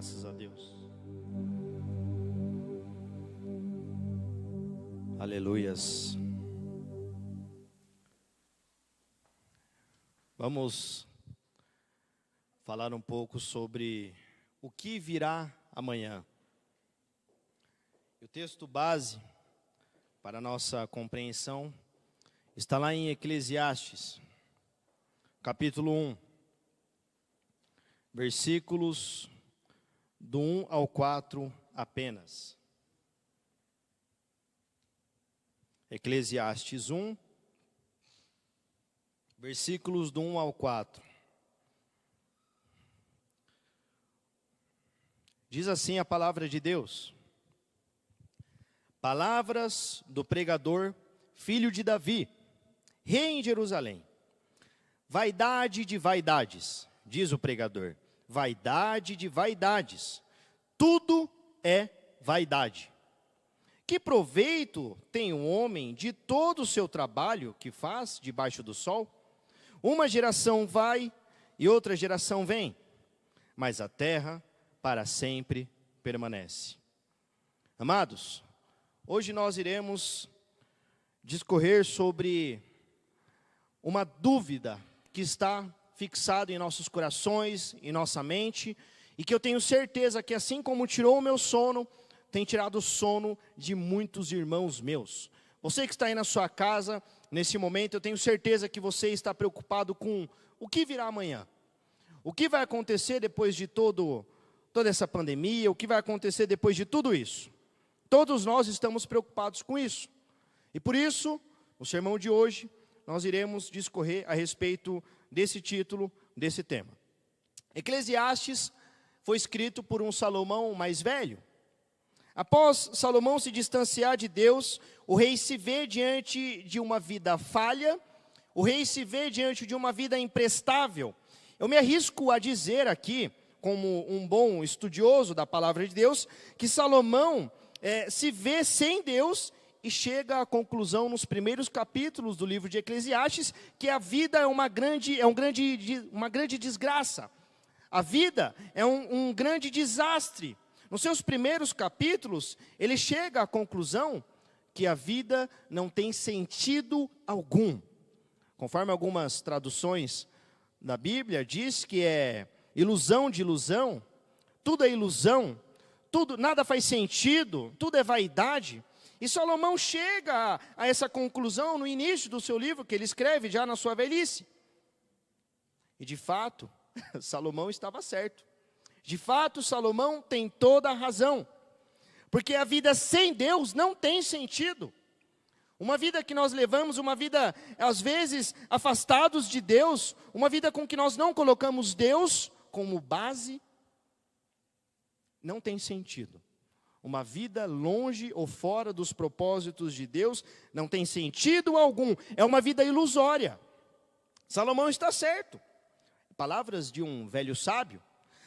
Graças a Deus. Aleluias. Vamos falar um pouco sobre o que virá amanhã. O texto base para a nossa compreensão está lá em Eclesiastes, capítulo 1, versículos do 1 ao 4 apenas. Eclesiastes 1, versículos do 1 ao 4. Diz assim a palavra de Deus: palavras do pregador, filho de Davi, rei em Jerusalém. Vaidade de vaidades, diz o pregador, vaidade de vaidades, tudo é vaidade. Que proveito tem um homem de todo o seu trabalho que faz debaixo do sol? Uma geração vai e outra geração vem, mas a terra para sempre permanece. Amados, hoje nós iremos discorrer sobre uma dúvida que está fixada em nossos corações, em nossa mente, e que eu tenho certeza que assim como tirou o meu sono, tem tirado o sono de muitos irmãos meus. Você que está aí na sua casa, nesse momento, eu tenho certeza que você está preocupado com o que virá amanhã. O que vai acontecer depois de toda essa pandemia, o que vai acontecer depois de tudo isso. Todos nós estamos preocupados com isso. E por isso, no sermão de hoje, nós iremos discorrer a respeito desse título, desse tema. Eclesiastes foi escrito por um Salomão mais velho. Após Salomão se distanciar de Deus, o rei se vê diante de uma vida falha, o rei se vê diante de uma vida imprestável. Eu me arrisco a dizer aqui, como um bom estudioso da palavra de Deus, que Salomão se vê sem Deus e chega à conclusão nos primeiros capítulos do livro de Eclesiastes que a vida é uma grande desgraça. A vida é um grande desastre. Nos seus primeiros capítulos, ele chega à conclusão que a vida não tem sentido algum. Conforme algumas traduções da Bíblia, diz que é ilusão de ilusão, tudo é ilusão, nada faz sentido, tudo é vaidade. E Salomão chega a essa conclusão no início do seu livro, que ele escreve já na sua velhice. E de fato, Salomão estava certo. De fato, Salomão tem toda a razão. Porque a vida sem Deus não tem sentido. Uma vida que nós levamos, uma vida, às vezes, afastados de Deus, uma vida com que nós não colocamos Deus como base, não tem sentido. Uma vida longe ou fora dos propósitos de Deus não tem sentido algum. É uma vida ilusória. Salomão está certo. Palavras de um velho sábio.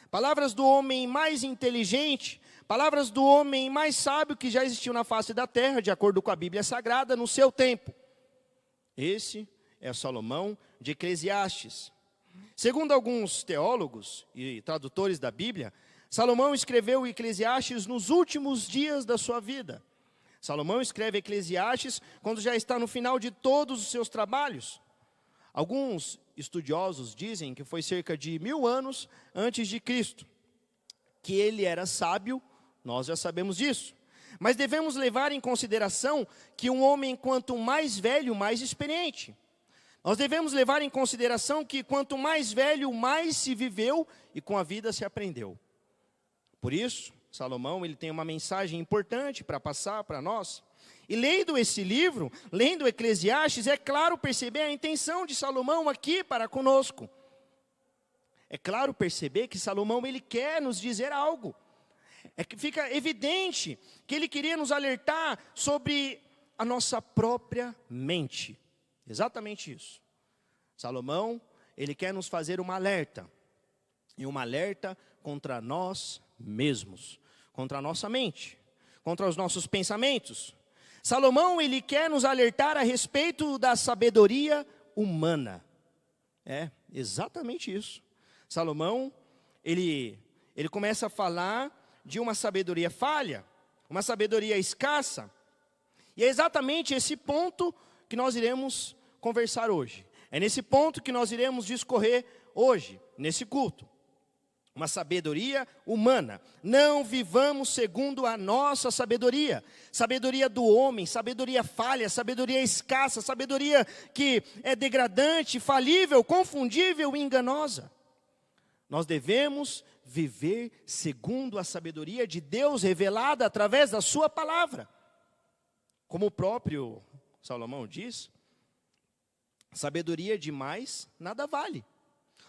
Palavras do homem mais inteligente, palavras do homem mais sábio que já existiu na face da terra, de acordo com a Bíblia Sagrada, no seu tempo. Esse é Salomão de Eclesiastes. Segundo alguns teólogos e tradutores da Bíblia, Salomão escreveu Eclesiastes nos últimos dias da sua vida. Salomão escreve Eclesiastes quando já está no final de todos os seus trabalhos. Alguns estudiosos dizem que foi cerca de 1000 anos antes de Cristo. Que ele era sábio, nós já sabemos disso. Mas devemos levar em consideração que um homem quanto mais velho, mais experiente. Nós devemos levar em consideração que quanto mais velho, mais se viveu e com a vida se aprendeu. Por isso, Salomão ele tem uma mensagem importante para passar para nós. E lendo esse livro, lendo Eclesiastes, é claro perceber a intenção de Salomão aqui para conosco. É claro perceber que Salomão ele quer nos dizer algo. É que fica evidente que ele queria nos alertar sobre a nossa própria mente. Exatamente isso. Salomão, ele quer nos fazer uma alerta. E uma alerta contra nós mesmos, contra a nossa mente, contra os nossos pensamentos. Salomão, ele quer nos alertar a respeito da sabedoria humana. É exatamente isso. Salomão, ele ele começa a falar de uma sabedoria falha, uma sabedoria escassa. E é exatamente esse ponto que nós iremos conversar hoje. É nesse ponto que nós iremos discorrer hoje, nesse culto. Uma sabedoria humana. Não vivamos segundo a nossa sabedoria. Sabedoria do homem, sabedoria falha, sabedoria escassa, sabedoria que é degradante, falível, confundível e enganosa. Nós devemos viver segundo a sabedoria de Deus revelada através da sua palavra. Como o próprio Salomão diz, sabedoria demais nada vale.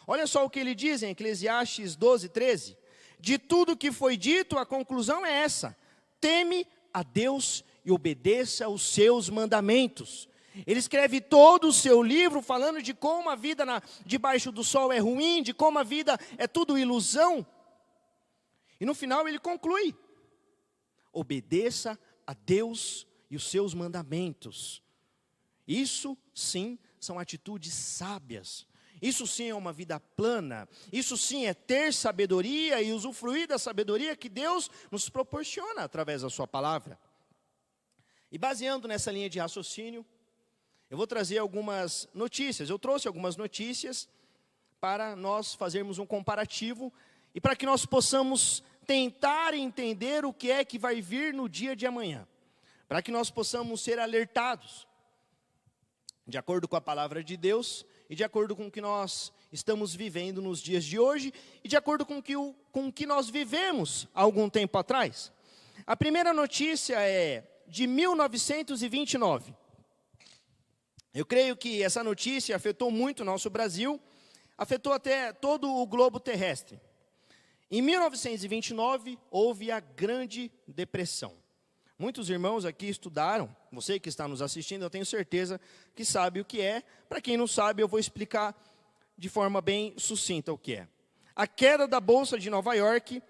Olha só o que ele diz em Eclesiastes 12:13. De tudo que foi dito, a conclusão é essa: teme a Deus e obedeça aos seus mandamentos. Ele escreve todo o seu livro falando de como a vida debaixo do sol é ruim, de como a vida é tudo ilusão. E no final ele conclui: obedeça a Deus e os seus mandamentos. Isso sim são atitudes sábias. Isso sim é uma vida plana. Isso sim é ter sabedoria e usufruir da sabedoria que Deus nos proporciona através da sua palavra. E baseando nessa linha de raciocínio, eu vou trazer algumas notícias. Eu trouxe algumas notícias para nós fazermos um comparativo e para que nós possamos tentar entender o que é que vai vir no dia de amanhã. Para que nós possamos ser alertados, de acordo com a palavra de Deus, e de acordo com o que nós estamos vivendo nos dias de hoje, e de acordo com o que nós vivemos há algum tempo atrás. A primeira notícia é de 1929. Eu creio que essa notícia afetou muito o nosso Brasil, afetou até todo o globo terrestre. Em 1929, houve a Grande Depressão. Muitos irmãos aqui estudaram, você que está nos assistindo, eu tenho certeza que sabe o que é. Para quem não sabe, eu vou explicar de forma bem sucinta o que é. A queda da Bolsa de Nova York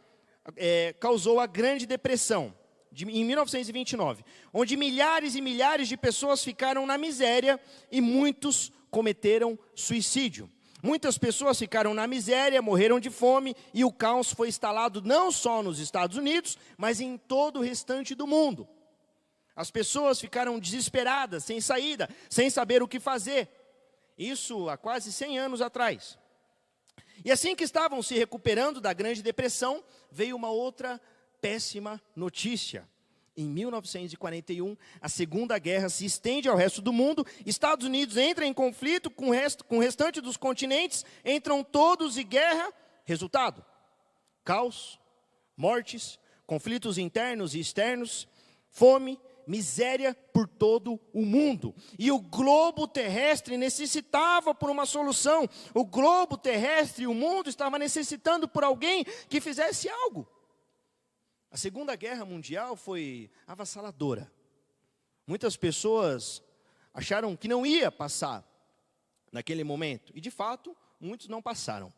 causou a Grande Depressão, em 1929, onde milhares e milhares de pessoas ficaram na miséria e muitos cometeram suicídio. Muitas pessoas ficaram na miséria, morreram de fome e o caos foi instalado não só nos Estados Unidos, mas em todo o restante do mundo. As pessoas ficaram desesperadas, sem saída, sem saber o que fazer. Isso há quase 100 anos atrás. E assim que estavam se recuperando da Grande Depressão, veio uma outra péssima notícia. Em 1941, a Segunda Guerra se estende ao resto do mundo, Estados Unidos entra em conflito com o restante dos continentes, entram todos em guerra, resultado: caos, mortes, conflitos internos e externos, fome, miséria por todo o mundo. E o globo terrestre necessitava por uma solução, o globo terrestre e o mundo estava necessitando por alguém que fizesse algo. A Segunda Guerra Mundial foi avassaladora. Muitas pessoas acharam que não ia passar naquele momento. E, de fato, muitos não passaram.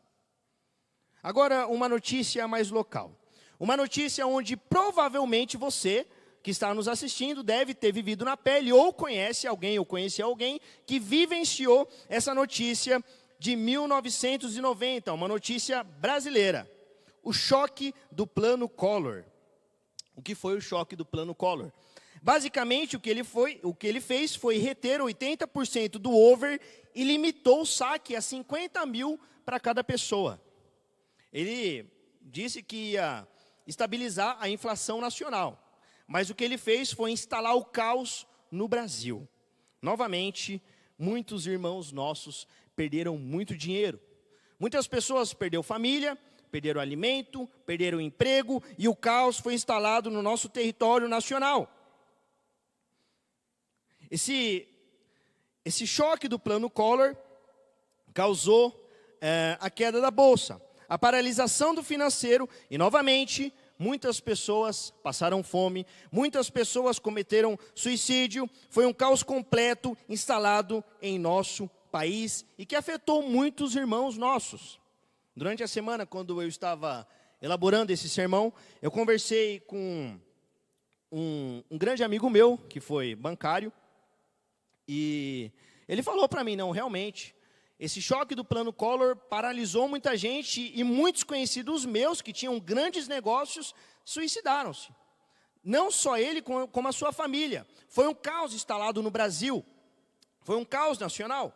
Agora, uma notícia mais local. Uma notícia onde provavelmente você, que está nos assistindo, deve ter vivido na pele, ou conhece alguém, ou conhece alguém, que vivenciou essa notícia de 1990, uma notícia brasileira. O choque do Plano Collor. O que foi o choque do Plano Collor? Basicamente, o que ele fez foi reter 80% do over e limitou o saque a 50 mil para cada pessoa. Ele disse que ia estabilizar a inflação nacional, mas o que ele fez foi instalar o caos no Brasil. Novamente, muitos irmãos nossos perderam muito dinheiro. Muitas pessoas perderam família, perderam alimento, perderam emprego e o caos foi instalado no nosso território nacional. Esse choque do Plano Collor causou a queda da Bolsa, a paralisação do financeiro e, novamente, muitas pessoas passaram fome, muitas pessoas cometeram suicídio. Foi um caos completo instalado em nosso país e que afetou muitos irmãos nossos. Durante a semana, quando eu estava elaborando esse sermão, eu conversei com um grande amigo meu, que foi bancário, e ele falou para mim, não, realmente, Esse choque do plano Collor paralisou muita gente e muitos conhecidos meus que tinham grandes negócios suicidaram-se. Não só ele, como a sua família. Foi um caos instalado no Brasil. Foi um caos nacional.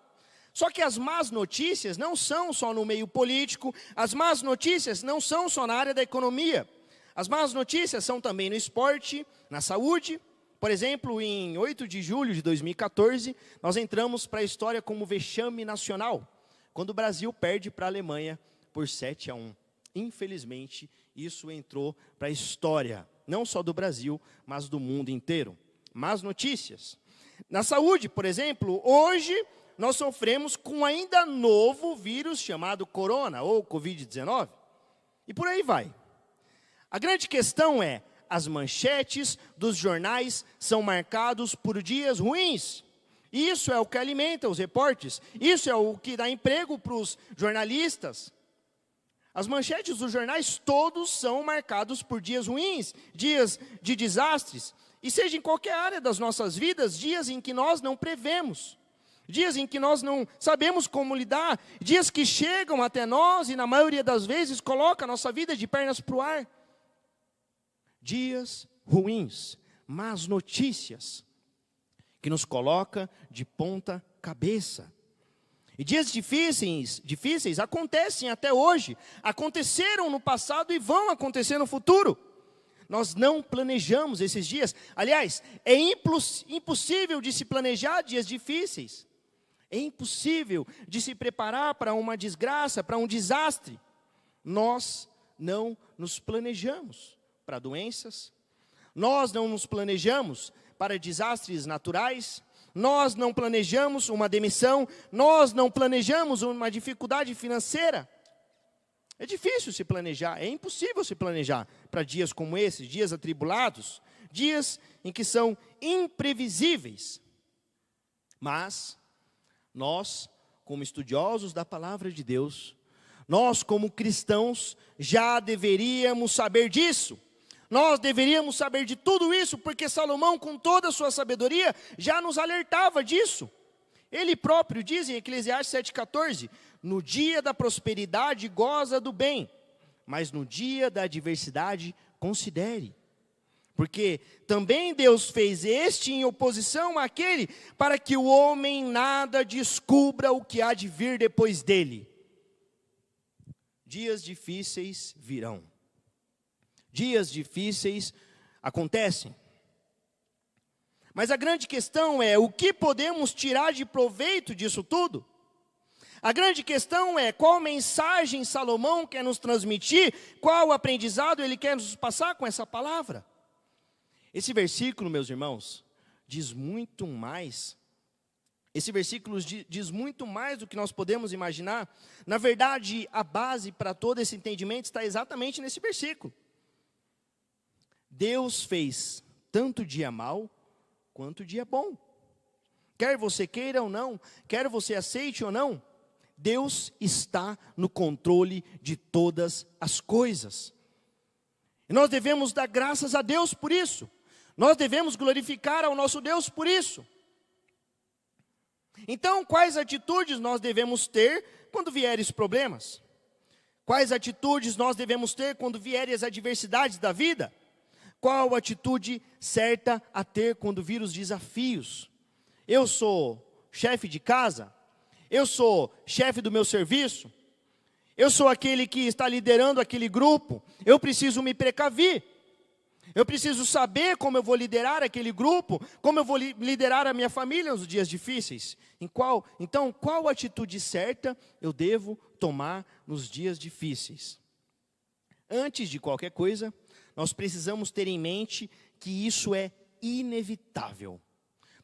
Só que as más notícias não são só no meio político, as más notícias não são só na área da economia. As más notícias são também no esporte, na saúde. Por exemplo, em 8 de julho de 2014, nós entramos para a história como vexame nacional, quando o Brasil perde para a Alemanha por 7-1. Infelizmente, isso entrou para a história, não só do Brasil, mas do mundo inteiro. Más notícias. Na saúde, por exemplo, hoje nós sofremos com um ainda novo vírus chamado corona ou Covid-19. E por aí vai. A grande questão é, as manchetes dos jornais são marcados por dias ruins. Isso é o que alimenta os repórteres. Isso é o que dá emprego para os jornalistas. As manchetes dos jornais todos são marcados por dias ruins, dias de desastres. E seja em qualquer área das nossas vidas, dias em que nós não prevemos. Dias em que nós não sabemos como lidar. Dias que chegam até nós e na maioria das vezes colocam a nossa vida de pernas para o ar. Dias ruins, más notícias, que nos coloca de ponta cabeça. E dias difíceis acontecem até hoje, aconteceram no passado e vão acontecer no futuro. Nós não planejamos esses dias. Aliás, é impossível de se planejar dias difíceis. É impossível de se preparar para uma desgraça, para um desastre. Nós não nos planejamos para doenças. Nós não nos planejamos para desastres naturais. Nós não planejamos uma demissão. Nós não planejamos uma dificuldade financeira. É difícil se planejar, é impossível se planejar para dias como esses, dias atribulados, dias em que são imprevisíveis. Mas nós, como estudiosos da palavra de Deus, nós como cristãos já deveríamos saber disso. Nós deveríamos saber de tudo isso, porque Salomão, com toda a sua sabedoria, já nos alertava disso. Ele próprio diz em Eclesiastes 7,14, no dia da prosperidade goza do bem, mas no dia da adversidade considere. Porque também Deus fez este em oposição àquele, para que o homem nada descubra o que há de vir depois dele. Dias difíceis virão. Dias difíceis acontecem. Mas a grande questão é, o que podemos tirar de proveito disso tudo? A grande questão é, qual mensagem Salomão quer nos transmitir? Qual aprendizado ele quer nos passar com essa palavra? Esse versículo, meus irmãos, diz muito mais. Esse versículo diz muito mais do que nós podemos imaginar. Na verdade, a base para todo esse entendimento está exatamente nesse versículo. Deus fez tanto dia mau, quanto dia bom. Quer você queira ou não, quer você aceite ou não, Deus está no controle de todas as coisas. E nós devemos dar graças a Deus por isso. Nós devemos glorificar ao nosso Deus por isso. Então, quais atitudes nós devemos ter quando vierem os problemas? Quais atitudes nós devemos ter quando vierem as adversidades da vida? Qual a atitude certa a ter quando vir os desafios? Eu sou chefe de casa? Eu sou chefe do meu serviço? Eu sou aquele que está liderando aquele grupo? Eu preciso me precaver. Eu preciso saber como eu vou liderar aquele grupo, como eu vou liderar a minha família nos dias difíceis. Então, qual atitude certa eu devo tomar nos dias difíceis? Antes de qualquer coisa, nós precisamos ter em mente que isso é inevitável.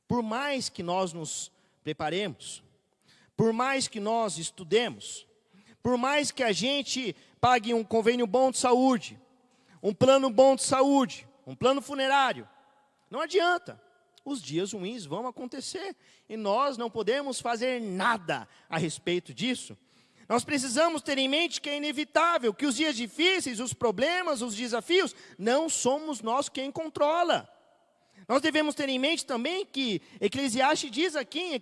Por mais que nós nos preparemos, por mais que nós estudemos, por mais que a gente pague um convênio bom de saúde, um plano bom de saúde, um plano funerário, não adianta. Os dias ruins vão acontecer e nós não podemos fazer nada a respeito disso. Nós precisamos ter em mente que é inevitável, que os dias difíceis, os problemas, os desafios, não somos nós quem controla. Nós devemos ter em mente também que Eclesiastes diz aqui,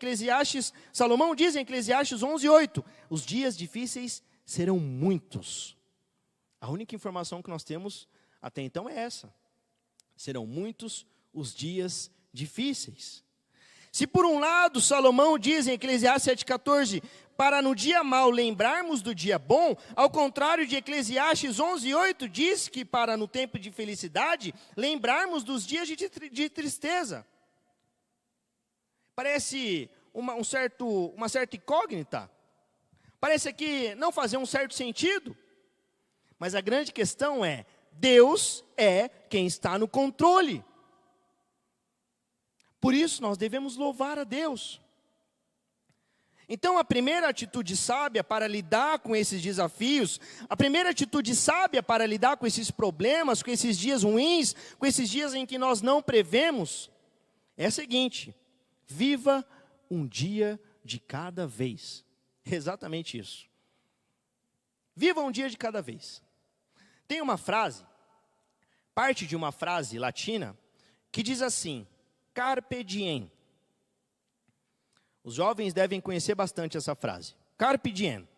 Salomão diz em Eclesiastes 11:8, os dias difíceis serão muitos. A única informação que nós temos até então é essa. Serão muitos os dias difíceis. Se por um lado Salomão diz em Eclesiastes 7:14, para no dia mau lembrarmos do dia bom, ao contrário de Eclesiastes 11:8, diz que para no tempo de felicidade, lembrarmos dos dias de tristeza. Parece uma certa incógnita, parece que não fazer um certo sentido, mas a grande questão é, Deus é quem está no controle. Por isso nós devemos louvar a Deus. Então, a primeira atitude sábia para lidar com esses desafios, a primeira atitude sábia para lidar com esses problemas, com esses dias ruins, com esses dias em que nós não prevemos, é a seguinte: viva um dia de cada vez. Exatamente isso. Viva um dia de cada vez. Tem uma frase, parte de uma frase latina, que diz assim: carpe diem. Os jovens devem conhecer bastante essa frase. Carpe diem.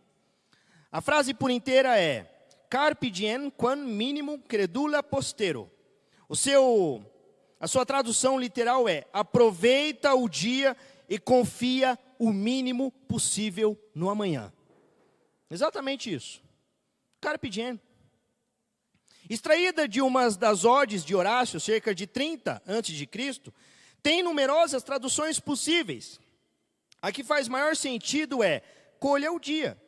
A frase por inteira é: carpe diem quam minimum credula postero. A sua tradução literal é: aproveita o dia e confia o mínimo possível no amanhã. Exatamente isso. Carpe diem. Extraída de uma das odes de Horácio, cerca de 30 a.C., tem numerosas traduções possíveis. A que faz maior sentido é: colha o dia.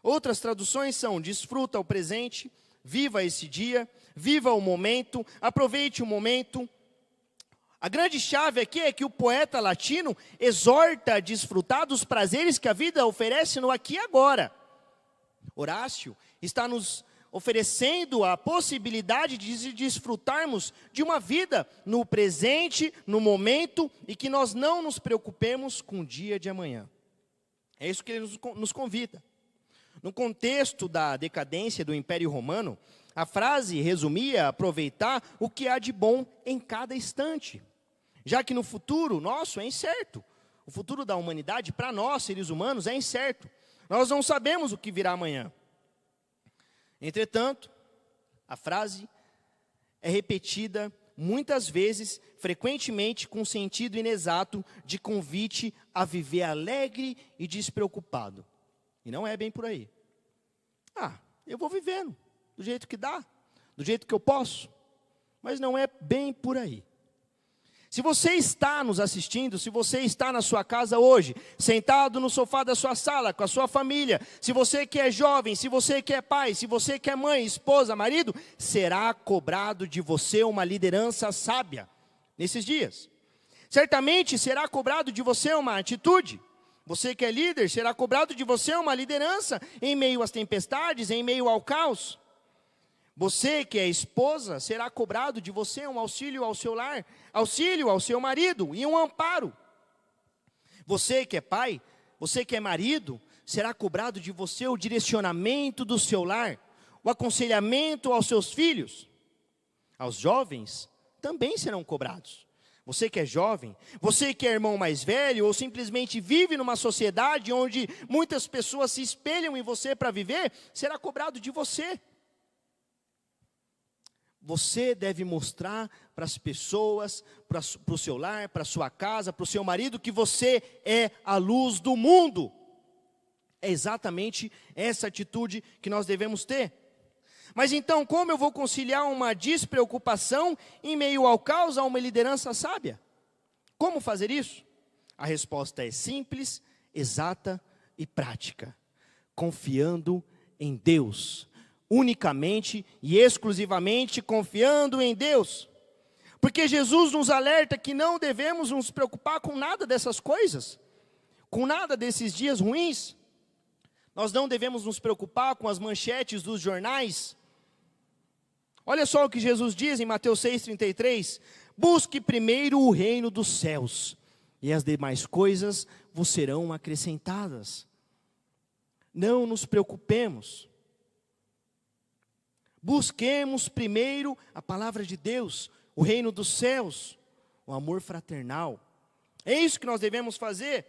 Outras traduções são: desfruta o presente, viva esse dia, viva o momento, aproveite o momento. A grande chave aqui é que o poeta latino exorta a desfrutar dos prazeres que a vida oferece no aqui e agora. Horácio está nos oferecendo a possibilidade de desfrutarmos de uma vida no presente, no momento, e que nós não nos preocupemos com o dia de amanhã. É isso que ele nos convida. No contexto da decadência do Império Romano, a frase resumia aproveitar o que há de bom em cada instante, já que no futuro nosso é incerto. O futuro da humanidade, para nós, seres humanos, é incerto. Nós não sabemos o que virá amanhã. Entretanto, a frase é repetida muitas vezes, frequentemente com sentido inexato de convite a viver alegre e despreocupado. E não é bem por aí. Eu vou vivendo do jeito que dá, do jeito que eu posso, mas não é bem por aí. Se você está nos assistindo, se você está na sua casa hoje, sentado no sofá da sua sala, com a sua família, se você que é jovem, se você que é pai, se você que é mãe, esposa, marido, será cobrado de você uma liderança sábia nesses dias. Certamente será cobrado de você uma atitude. Você que é líder, será cobrado de você uma liderança em meio às tempestades, em meio ao caos. Você que é esposa, será cobrado de você um auxílio ao seu lar, auxílio ao seu marido e um amparo. Você que é pai, você que é marido, será cobrado de você o direcionamento do seu lar, o aconselhamento aos seus filhos. Aos jovens também serão cobrados. Você que é jovem, você que é irmão mais velho ou simplesmente vive numa sociedade onde muitas pessoas se espelham em você para viver, será cobrado de você. Você deve mostrar para as pessoas, para o seu lar, para a sua casa, para o seu marido, que você é a luz do mundo. É exatamente essa atitude que nós devemos ter. Mas então, como eu vou conciliar uma despreocupação em meio ao caos a uma liderança sábia? Como fazer isso? A resposta é simples, exata e prática. Confiando em Deus. Unicamente e exclusivamente confiando em Deus. Porque Jesus nos alerta que não devemos nos preocupar com nada dessas coisas, com nada desses dias ruins. Nós não devemos nos preocupar com as manchetes dos jornais. Olha só o que Jesus diz em Mateus 6,33. Busque primeiro o reino dos céus, e as demais coisas vos serão acrescentadas. Não nos preocupemos. Busquemos primeiro a palavra de Deus, o reino dos céus, um amor fraternal. É isso que nós devemos fazer.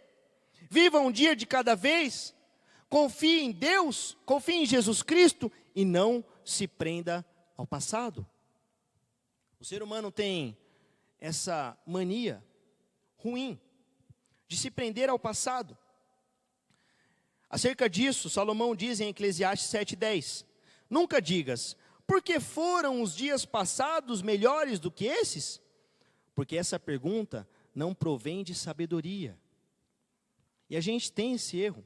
Viva um dia de cada vez. Confie em Deus, confie em Jesus Cristo e não se prenda ao passado. O ser humano tem essa mania ruim de se prender ao passado. Acerca disso, Salomão diz em Eclesiastes 7:10: nunca digas, por que foram os dias passados melhores do que esses? Porque essa pergunta não provém de sabedoria. E a gente tem esse erro.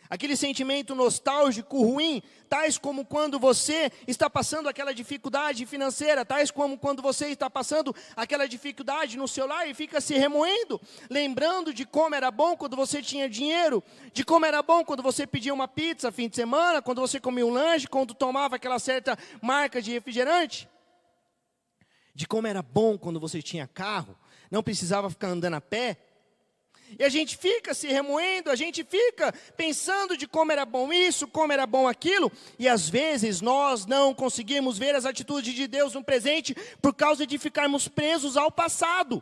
Aquele sentimento nostálgico ruim, tais como quando você está passando aquela dificuldade financeira, tais como quando você está passando aquela dificuldade no seu lar e fica se remoendo, lembrando de como era bom quando você tinha dinheiro, de como era bom quando você pedia uma pizza fim de semana, quando você comia um lanche, quando tomava aquela certa marca de refrigerante, de como era bom quando você tinha carro, não precisava ficar andando a pé. E a gente fica se remoendo, a gente fica pensando de como era bom isso, como era bom aquilo, e às vezes nós não conseguimos ver as atitudes de Deus no presente por causa de ficarmos presos ao passado.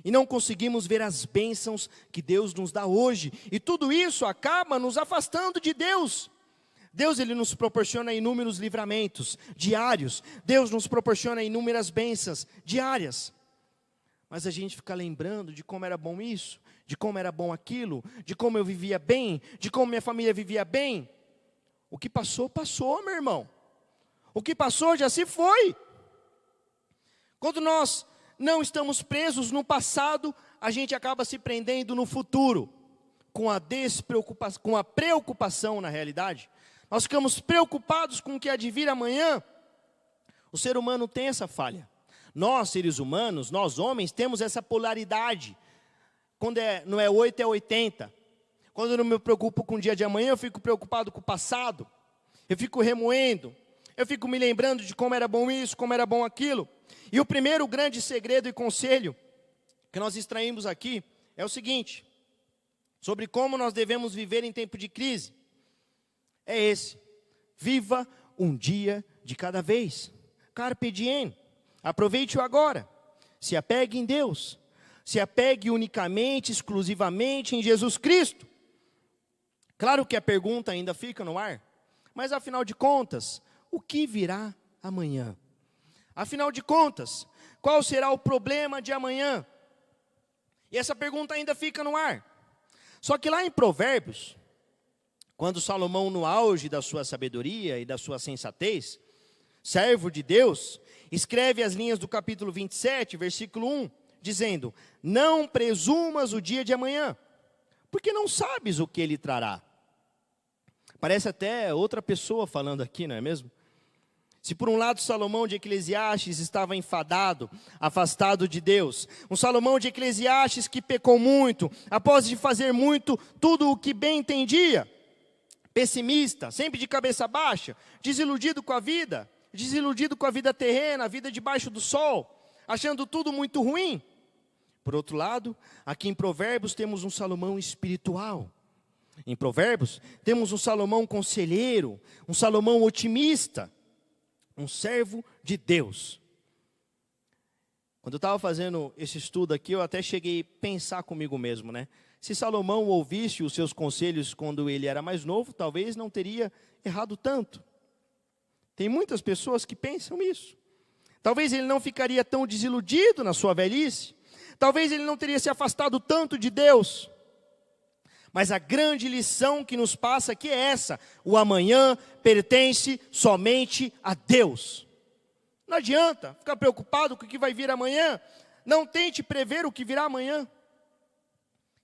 E não conseguimos ver as bênçãos que Deus nos dá hoje, e tudo isso acaba nos afastando de Deus. Deus, Ele nos proporciona inúmeros livramentos diários, Deus nos proporciona inúmeras bênçãos diárias. Mas a gente fica lembrando de como era bom isso, de como era bom aquilo, de como eu vivia bem, de como minha família vivia bem. O que passou, passou, meu irmão. O que passou já se foi. Quando nós não estamos presos no passado, a gente acaba se prendendo no futuro, com a despreocupação, com a preocupação na realidade. Nós ficamos preocupados com o que há de vir amanhã. O ser humano tem essa falha. Nós, seres humanos, nós homens, temos essa polaridade. Quando não é 8, é 80. Quando eu não me preocupo com o dia de amanhã, eu fico preocupado com o passado. Eu fico remoendo. Eu fico me lembrando de como era bom isso, como era bom aquilo. E o primeiro grande segredo e conselho que nós extraímos aqui é o seguinte: sobre como nós devemos viver em tempo de crise. É esse: viva um dia de cada vez. Carpe diem. Aproveite-o agora. Se apegue em Deus. Se apegue unicamente, exclusivamente em Jesus Cristo. Claro que a pergunta ainda fica no ar. Mas afinal de contas, o que virá amanhã? Afinal de contas, qual será o problema de amanhã? E essa pergunta ainda fica no ar. Só que lá em Provérbios, quando Salomão, no auge da sua sabedoria e da sua sensatez, servo de Deus, escreve as linhas do capítulo 27, versículo 1, dizendo: não presumas o dia de amanhã, porque não sabes o que ele trará. Parece até outra pessoa falando aqui, não é mesmo? Se por um lado Salomão de Eclesiastes estava enfadado, afastado de Deus, um Salomão de Eclesiastes que pecou muito, após de fazer muito tudo o que bem entendia, pessimista, sempre de cabeça baixa, desiludido com a vida terrena, a vida debaixo do sol, achando tudo muito ruim. Por outro lado, aqui em Provérbios temos um Salomão espiritual. Em Provérbios temos um Salomão conselheiro, um Salomão otimista, um servo de Deus. Quando eu estava fazendo esse estudo aqui, eu até cheguei a pensar comigo mesmo, né? Se Salomão ouvisse os seus conselhos quando ele era mais novo, talvez não teria errado tanto. Tem muitas pessoas que pensam isso. Talvez ele não ficaria tão desiludido na sua velhice. Talvez ele não teria se afastado tanto de Deus. Mas a grande lição que nos passa aqui é essa: o amanhã pertence somente a Deus. Não adianta ficar preocupado com o que vai vir amanhã. Não tente prever o que virá amanhã.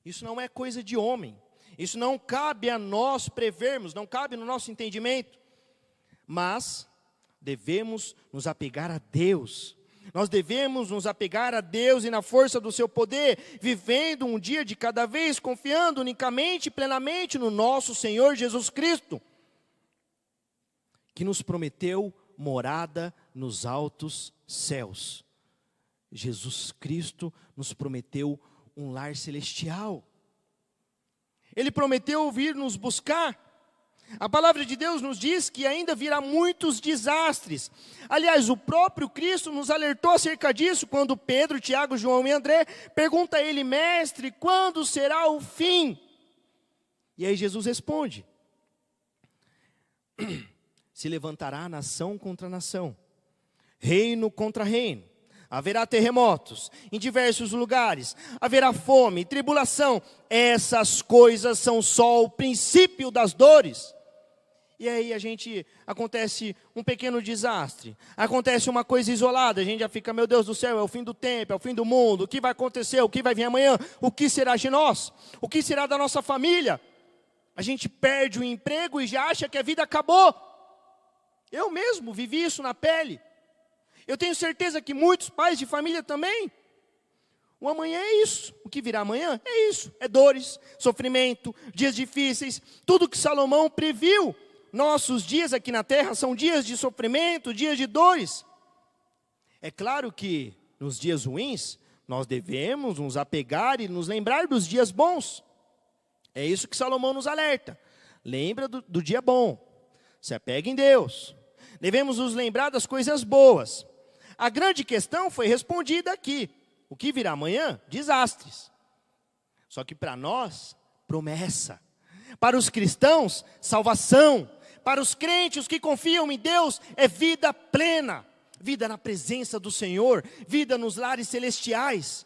Isso não é coisa de homem. Isso não cabe a nós prevermos, não cabe no nosso entendimento. Mas devemos nos apegar a Deus. Nós devemos nos apegar a Deus e na força do seu poder, vivendo um dia de cada vez, confiando unicamente e plenamente no nosso Senhor Jesus Cristo, que nos prometeu morada nos altos céus. Jesus Cristo nos prometeu um lar celestial. Ele prometeu vir nos buscar. A palavra de Deus nos diz que ainda virá muitos desastres. Aliás, o próprio Cristo nos alertou acerca disso, quando Pedro, Tiago, João e André perguntam a ele: mestre, quando será o fim? E aí Jesus responde: se levantará nação contra nação, reino contra reino. Haverá terremotos em diversos lugares, haverá fome, tribulação. Essas coisas são só o princípio das dores. E aí acontece um pequeno desastre, acontece uma coisa isolada, a gente já fica: meu Deus do céu, é o fim do tempo, é o fim do mundo, o que vai acontecer, o que vai vir amanhã, o que será de nós, o que será da nossa família? A gente perde o emprego e já acha que a vida acabou. Eu mesmo vivi isso na pele. Eu tenho certeza que muitos pais de família também. O amanhã é isso, o que virá amanhã é isso, é dores, sofrimento, dias difíceis, tudo que Salomão previu. Nossos dias aqui na terra são dias de sofrimento, dias de dores. É claro que nos dias ruins, nós devemos nos apegar e nos lembrar dos dias bons. É isso que Salomão nos alerta. Lembra do dia bom, se apega em Deus. Devemos nos lembrar das coisas boas. A grande questão foi respondida aqui. O que virá amanhã? Desastres. Só que para nós, promessa. Para os cristãos, salvação. Para os crentes, os que confiam em Deus, é vida plena. Vida na presença do Senhor. Vida nos lares celestiais.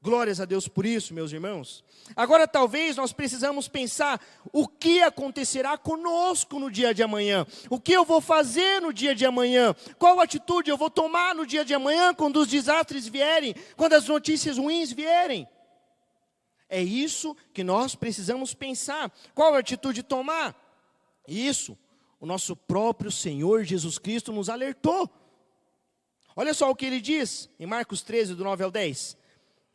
Glórias a Deus por isso, meus irmãos. Agora talvez nós precisamos pensar: o que acontecerá conosco no dia de amanhã? O que eu vou fazer no dia de amanhã? Qual atitude eu vou tomar no dia de amanhã, quando os desastres vierem, quando as notícias ruins vierem? É isso que nós precisamos pensar. Qual atitude tomar? Isso, o nosso próprio Senhor Jesus Cristo nos alertou. Olha só o que ele diz em Marcos 13, do 9 ao 10.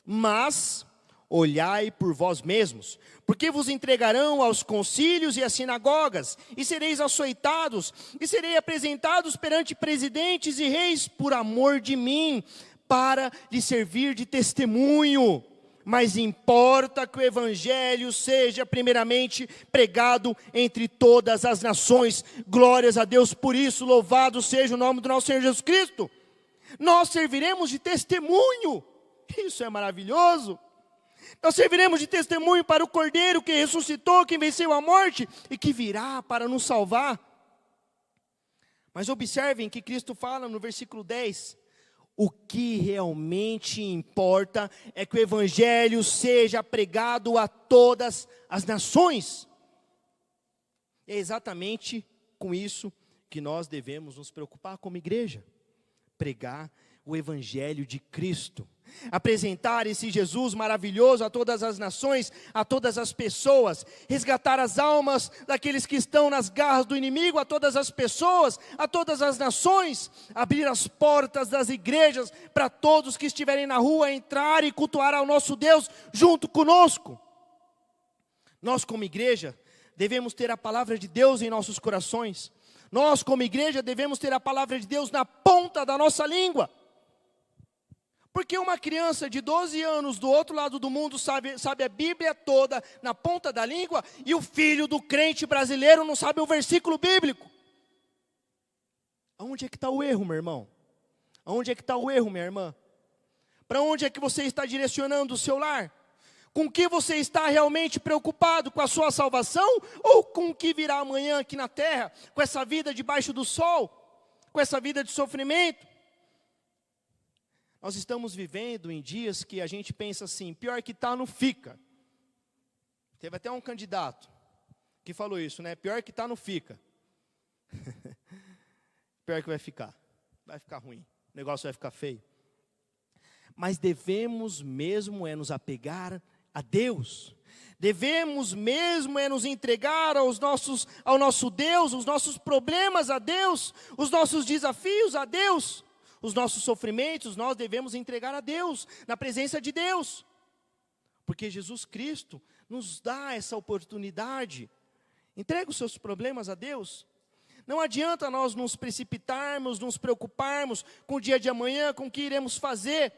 Mas olhai por vós mesmos, porque vos entregarão aos concílios e às sinagogas, e sereis açoitados, e sereis apresentados perante presidentes e reis por amor de mim, para lhes servir de testemunho. Mas importa que o evangelho seja primeiramente pregado entre todas as nações. Glórias a Deus por isso, louvado seja o nome do nosso Senhor Jesus Cristo. Nós serviremos de testemunho. Isso é maravilhoso. Nós serviremos de testemunho para o Cordeiro que ressuscitou, que venceu a morte e que virá para nos salvar. Mas observem que Cristo fala no versículo 10: o que realmente importa é que o evangelho seja pregado a todas as nações. É exatamente com isso que nós devemos nos preocupar como igreja. Pregar o evangelho de Cristo. Apresentar esse Jesus maravilhoso a todas as nações, a todas as pessoas. Resgatar as almas daqueles que estão nas garras do inimigo, a todas as pessoas, a todas as nações. Abrir as portas das igrejas para todos que estiverem na rua entrar e cultuar ao nosso Deus junto conosco. Nós como igreja devemos ter a palavra de Deus em nossos corações. Nós como igreja devemos ter a palavra de Deus na ponta da nossa língua. Porque uma criança de 12 anos do outro lado do mundo sabe a Bíblia toda na ponta da língua, e o filho do crente brasileiro não sabe o versículo bíblico. Aonde é que está o erro, meu irmão? Aonde é que está o erro, minha irmã? Para onde é que você está direcionando o seu lar? Com o que você está realmente preocupado? Com a sua salvação? Ou com o que virá amanhã aqui na terra? Com essa vida debaixo do sol? Com essa vida de sofrimento? Nós estamos vivendo em dias que a gente pensa assim: pior que está, não fica. Teve até um candidato que falou isso, né? Pior que está, não fica. Pior que vai ficar ruim, o negócio vai ficar feio. Mas devemos mesmo nos apegar a Deus. Devemos mesmo nos entregar ao nosso Deus, os nossos problemas a Deus, os nossos desafios a Deus. Os nossos sofrimentos nós devemos entregar a Deus, na presença de Deus. Porque Jesus Cristo nos dá essa oportunidade. Entrega os seus problemas a Deus. Não adianta nós nos precipitarmos, nos preocuparmos com o dia de amanhã, com o que iremos fazer.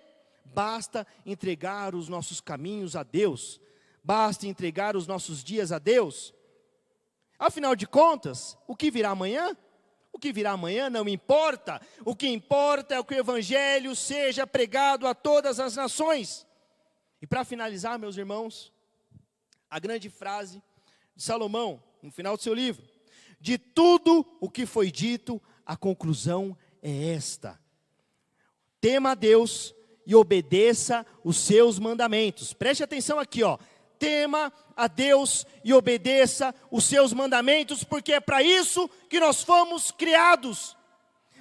Basta entregar os nossos caminhos a Deus. Basta entregar os nossos dias a Deus. Afinal de contas, o que virá amanhã? O que virá amanhã não importa. O que importa é que o evangelho seja pregado a todas as nações. E para finalizar, meus irmãos, a grande frase de Salomão, no final do seu livro: de tudo o que foi dito, a conclusão é esta: tema a Deus e obedeça os seus mandamentos. Preste atenção aqui, ó. Tema a Deus e obedeça os seus mandamentos, porque é para isso que nós fomos criados.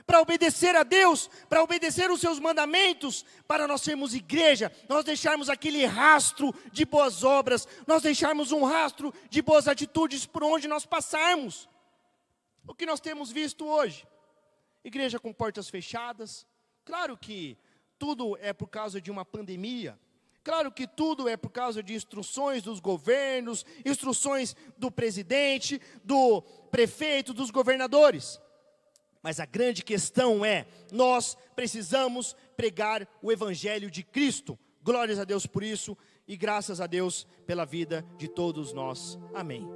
Para obedecer a Deus, para obedecer os seus mandamentos, para nós sermos igreja, nós deixarmos aquele rastro de boas obras, nós deixarmos um rastro de boas atitudes por onde nós passarmos. O que nós temos visto hoje? Igreja com portas fechadas. Claro que tudo é por causa de uma pandemia. Claro que tudo é por causa de instruções dos governos, instruções do presidente, do prefeito, dos governadores. Mas a grande questão é, nós precisamos pregar o evangelho de Cristo. Glórias a Deus por isso e graças a Deus pela vida de todos nós. Amém.